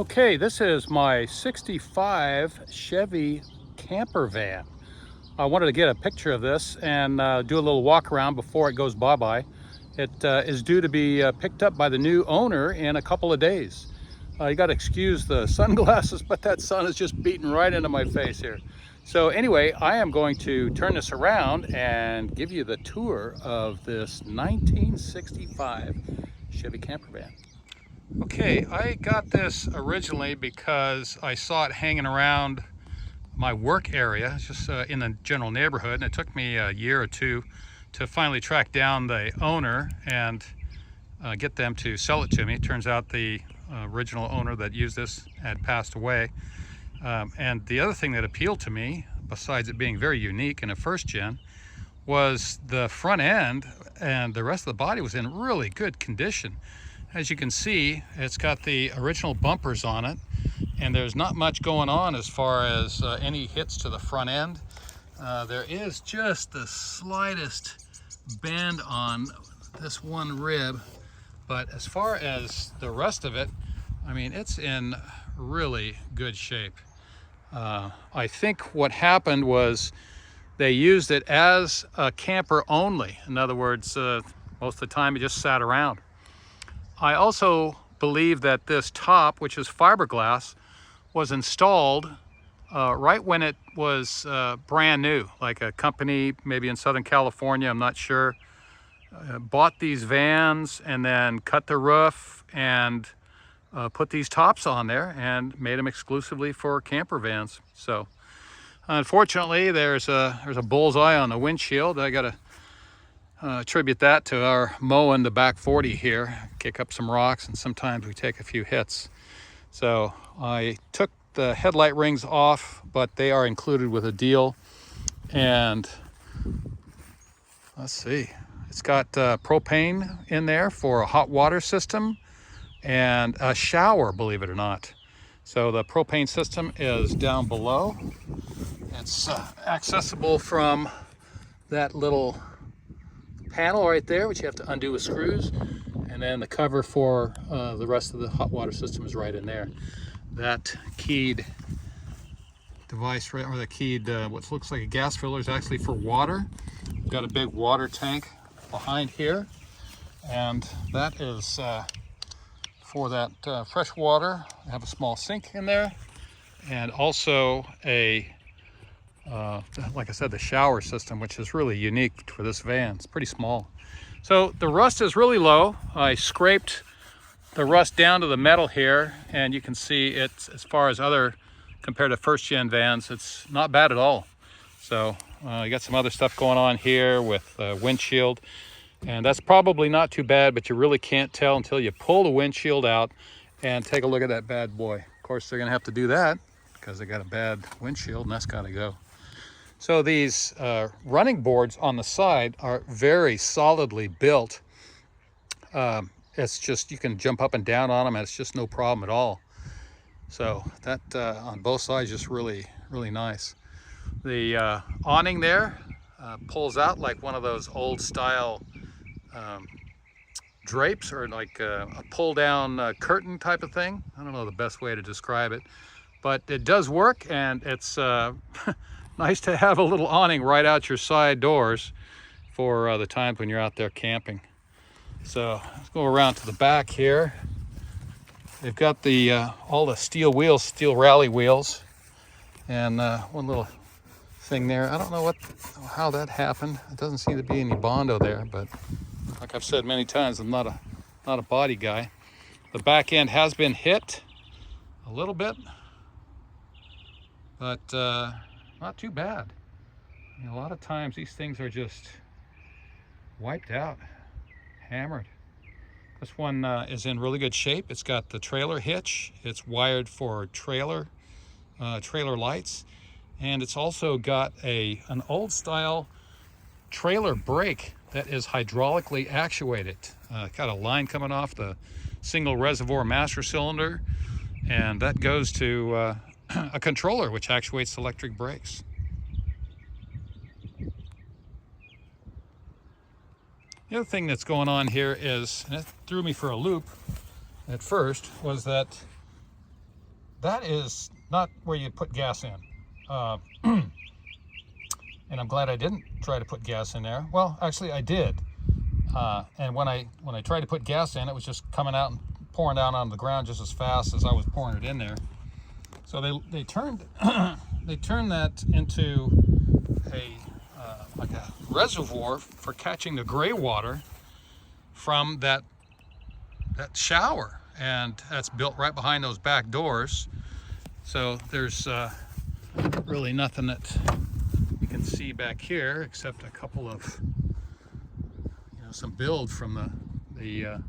Okay, this is my 65 Chevy camper van. I wanted to get a picture of this and do a little walk around before it goes bye-bye. It is due to be picked up by the new owner in a couple of days. You got to excuse the sunglasses, but that sun is just beating right into my face here. So anyway, I am going to turn this around and give you the tour of this 1965 Chevy camper van. Okay, I got this originally because I saw it hanging around my work area, just in the general neighborhood, and it took me a year or two to finally track down the owner and get them to sell it to me. It turns out the original owner that used this had passed away. And the other thing that appealed to me, besides it being very unique in a first gen, was the front end, and the rest of the body was in really good condition. As you can see, it's got the original bumpers on it, and there's not much going on as far as any hits to the front end. There is just the slightest bend on this one rib, but as far as the rest of it, I mean, it's in really good shape. I think what happened was they used it as a camper only. In other words, most of the time it just sat around. I also believe that this top, which is fiberglass, was installed right when it was brand new. Like a company, maybe in Southern California, I'm not sure, bought these vans and then cut the roof and put these tops on there and made them exclusively for camper vans. So unfortunately, there's a bullseye on the windshield. I gotta attribute that to our mowing the back 40 here, kick up some rocks, and sometimes we take a few hits. So I took the headlight rings off, but they are included with a deal. And let's see, it's got propane in there for a hot water system and a shower, believe it or not. So the propane system is down below. It's accessible from that little panel right there, which you have to undo with screws, and then the cover for the rest of the hot water system is right in there. That keyed device, right, or the keyed what looks like a gas filler, is actually for water. We've got a big water tank behind here, and that is for that fresh water. I have a small sink in there, and also a like I said, the shower system, which is really unique for this van. It's pretty small. So the rust is really low. I scraped the rust down to the metal here, and you can see it's, as far as other, compared to first gen vans, it's not bad at all. So you got some other stuff going on here with windshield, and that's probably not too bad, but you really can't tell until you pull the windshield out and take a look at that bad boy. Of course, they're gonna have to do that because they got a bad windshield, and that's gotta go. So these running boards on the side are very solidly built. It's just, you can jump up and down on them, and it's just no problem at all. So that on both sides, just really, really nice. The awning there pulls out like one of those old style drapes, or like a pull down curtain type of thing. I don't know the best way to describe it, but it does work, and it's nice to have a little awning right out your side doors for the times when you're out there camping. So let's go around to the back here. They've got the all the steel wheels, steel rally wheels, and one little thing there. I don't know how that happened. It doesn't seem to be any Bondo there, but like I've said many times, I'm not a body guy. The back end has been hit a little bit, but not too bad. I mean, a lot of times these things are just wiped out, hammered. This one is in really good shape. It's got the trailer hitch. It's wired for trailer lights, and it's also got an old style trailer brake that is hydraulically actuated. Got a line coming off the single reservoir master cylinder, and that goes to a controller which actuates electric brakes. The other thing that's going on here is, and it threw me for a loop at first, was that that is not where you put gas in. And I'm glad I didn't try to put gas in there. Well, actually I did. And when I tried to put gas in, it was just coming out and pouring down on the ground just as fast as I was pouring it in there. So they turned they turned that into like a reservoir for catching the gray water from that shower, and that's built right behind those back doors. So there's really nothing that you can see back here except a couple of, some build from the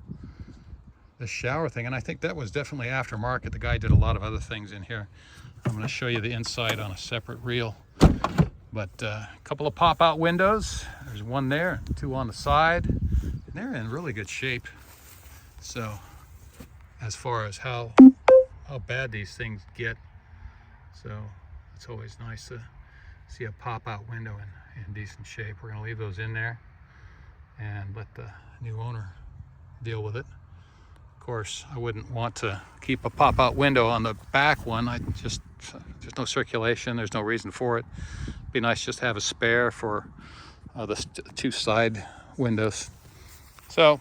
shower thing, and I think that was definitely aftermarket. The guy did a lot of other things in here. I'm going to show you the inside on a separate reel. But a couple of pop-out windows. There's one there, two on the side, and they're in really good shape. So as far as how bad these things get, so it's always nice to see a pop-out window in decent shape. We're going to leave those in there and let the new owner deal with it. Of course, I wouldn't want to keep a pop-out window on the back one. There's no circulation, there's no reason for it. It'd be nice just to have a spare for the two side windows. So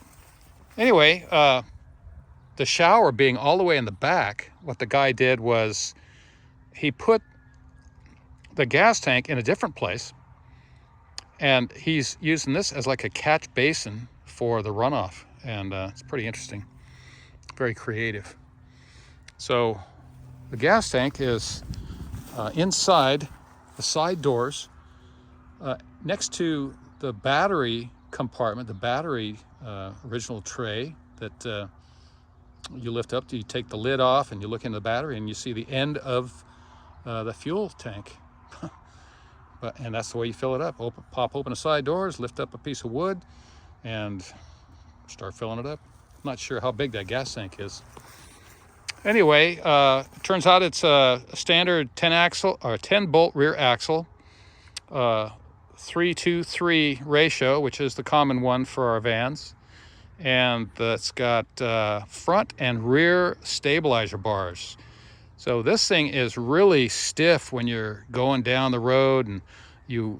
anyway, the shower being all the way in the back, what the guy did was he put the gas tank in a different place, and he's using this as like a catch basin for the runoff, and it's pretty interesting. Very creative. So the gas tank is inside the side doors, next to the battery compartment, the battery original tray that you lift up. You take the lid off and you look into the battery and you see the end of the fuel tank. And that's the way you fill it up. Pop open the side doors, lift up a piece of wood, and start filling it up. Not sure how big that gas tank is. Anyway, turns out it's a standard 10 bolt rear axle, 3-to-3 ratio, which is the common one for our vans, and it's got front and rear stabilizer bars. So this thing is really stiff when you're going down the road and you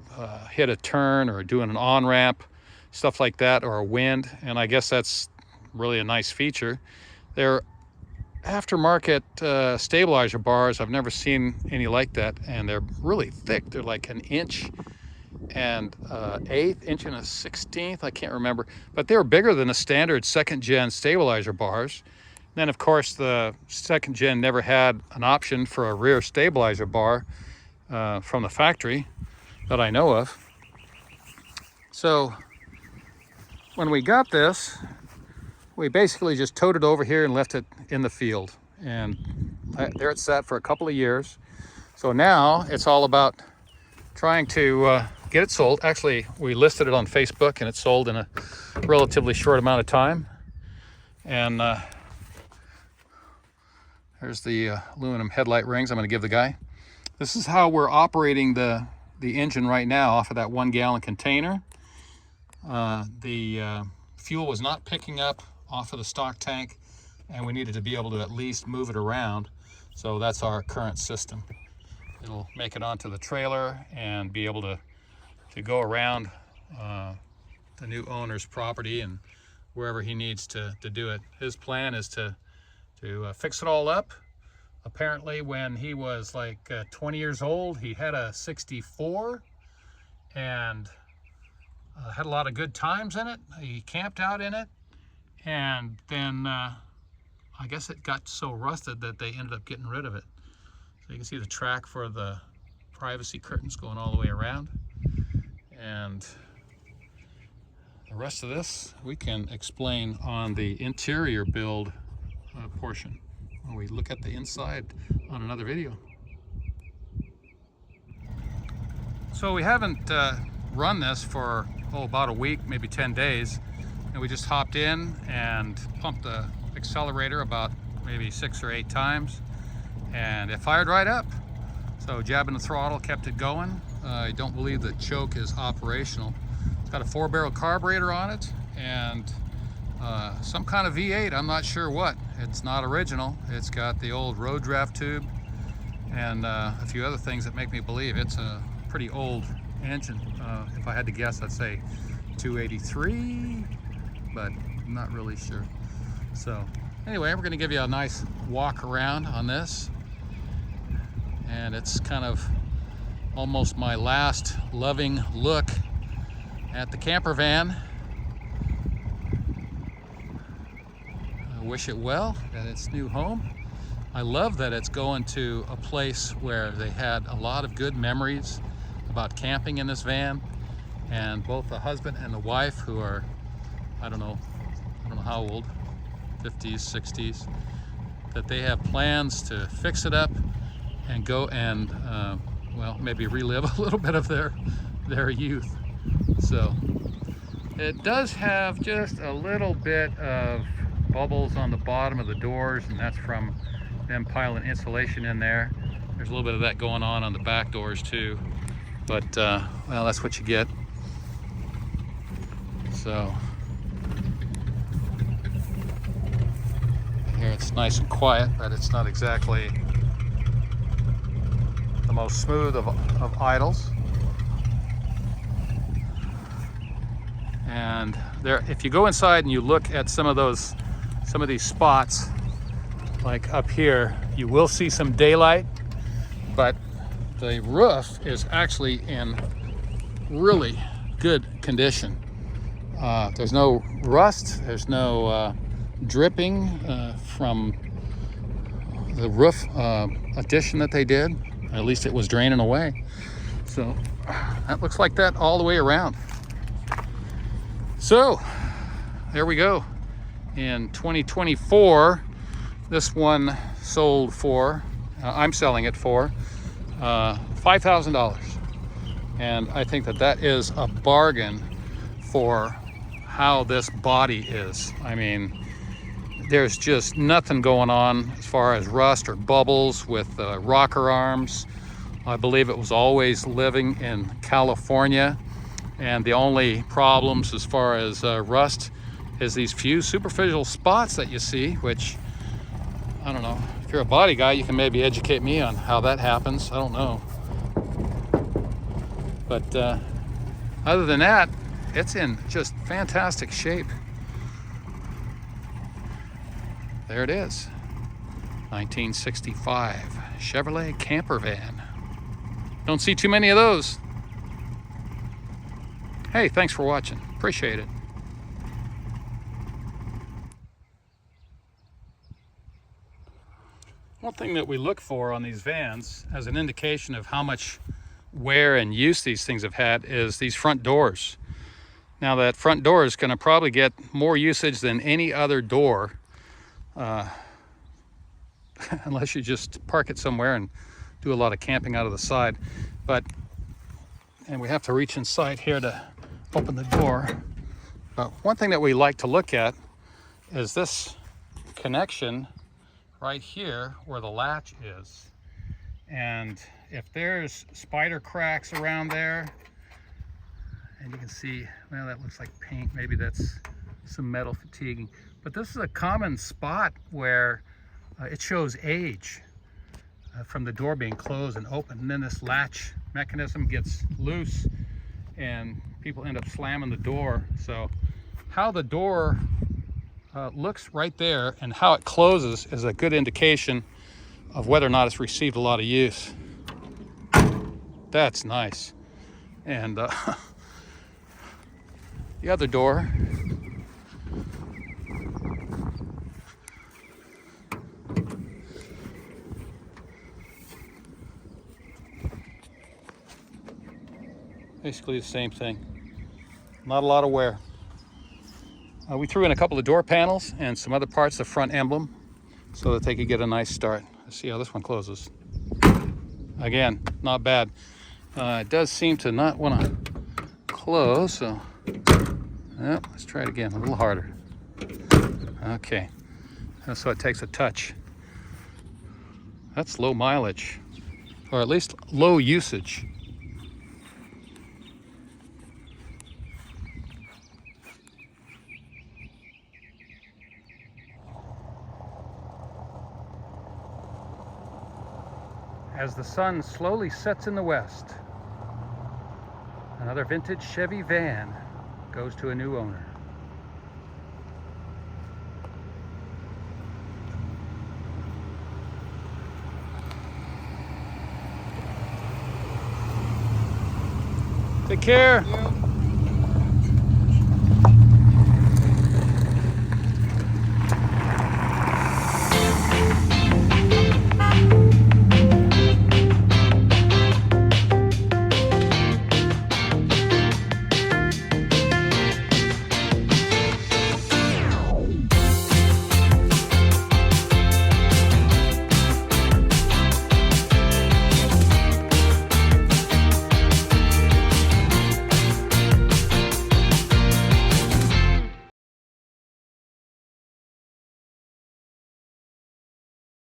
hit a turn or doing an on-ramp, stuff like that, or a wind, and I guess that's really a nice feature. They're aftermarket stabilizer bars. I've never seen any like that, and they're really thick. They're like an inch and 1/8 inch and a 1/16, I can't remember, but they were bigger than the standard second gen stabilizer bars. Then of course the second gen never had an option for a rear stabilizer bar from the factory that I know of. So when we got this, we basically just towed it over here and left it in the field, and there it sat for a couple of years. So now it's all about trying to get it sold. Actually, we listed it on Facebook and it sold in a relatively short amount of time. And there's the aluminum headlight rings I'm going to give the guy. This is how we're operating the engine right now off of that 1 gallon container. The fuel was not picking up off of the stock tank, and we needed to be able to at least move it around. So that's our current system. It'll make it onto the trailer and be able to go around the new owner's property and wherever he needs to do it. His plan is to fix it all up. Apparently when he was like 20 years old, he had a 64 and had a lot of good times in it. He camped out in it, and then I guess it got so rusted that they ended up getting rid of it. So you can see the track for the privacy curtains going all the way around, and the rest of this we can explain on the interior build portion when we look at the inside on another video. So we haven't run this for about a week, maybe 10 days, and we just hopped in and pumped the accelerator about maybe 6 or 8 times, and it fired right up. So jabbing the throttle kept it going. I don't believe the choke is operational. It's got a 4-barrel carburetor on it, and Some kind of V8, I'm not sure what. It's not original. It's got the old road draft tube and a few other things that make me believe it's a pretty old engine. If I had to guess, I'd say 283, but I'm not really sure. So anyway, we're gonna give you a nice walk around on this. And it's kind of almost my last loving look at the camper van. I wish it well at its new home. I love that it's going to a place where they had a lot of good memories about camping in this van, and both the husband and the wife, who are, I don't know how old, 50s, 60s, that they have plans to fix it up and go and well, maybe relive a little bit of their youth. So it does have just a little bit of bubbles on the bottom of the doors, and that's from them piling insulation in there. There's a little bit of that going on the back doors too, but well, that's what you get. So here it's nice and quiet, but it's not exactly the most smooth of idles. And there, if you go inside and you look at some of these spots, like up here, you will see some daylight, but the roof is actually in really good condition. There's no rust, there's no dripping from the roof addition that they did. At least it was draining away. So that looks like that all the way around. So there we go. In 2024, this one sold for, I'm selling it for $5,000. And I think that is a bargain for how this body is. I mean, there's just nothing going on as far as rust or bubbles with rocker arms. I believe it was always living in California, and the only problems as far as rust is these few superficial spots that you see, which, I don't know, if you're a body guy, you can maybe educate me on how that happens. I don't know. But other than that, it's in just fantastic shape. There it is, 1965 Chevrolet camper van. Don't see too many of those. Hey, thanks for watching. Appreciate it. One thing that we look for on these vans as an indication of how much wear and use these things have had is these front doors. Now, that front door is going to probably get more usage than any other door, unless you just park it somewhere and do a lot of camping out of the side. And we have to reach inside here to open the door. But one thing that we like to look at is this connection right here where the latch is. And if there's spider cracks around there, and you can see, well, that looks like paint, maybe that's some metal fatiguing, but this is a common spot where it shows age from the door being closed and open, and then this latch mechanism gets loose and people end up slamming the door. So how the door looks right there and how it closes is a good indication of whether or not it's received a lot of use. That's nice. And the other door, basically the same thing. Not a lot of wear. We threw in a couple of door panels and some other parts of the front emblem so that they could get a nice start. Let's see how this one closes. Again, not bad. It does seem to not want to close, so let's try it again, a little harder. Okay, so it takes a touch. That's low mileage, or at least low usage. as the sun slowly sets in the west. Another vintage Chevy van goes to a new owner. Take care. Yeah.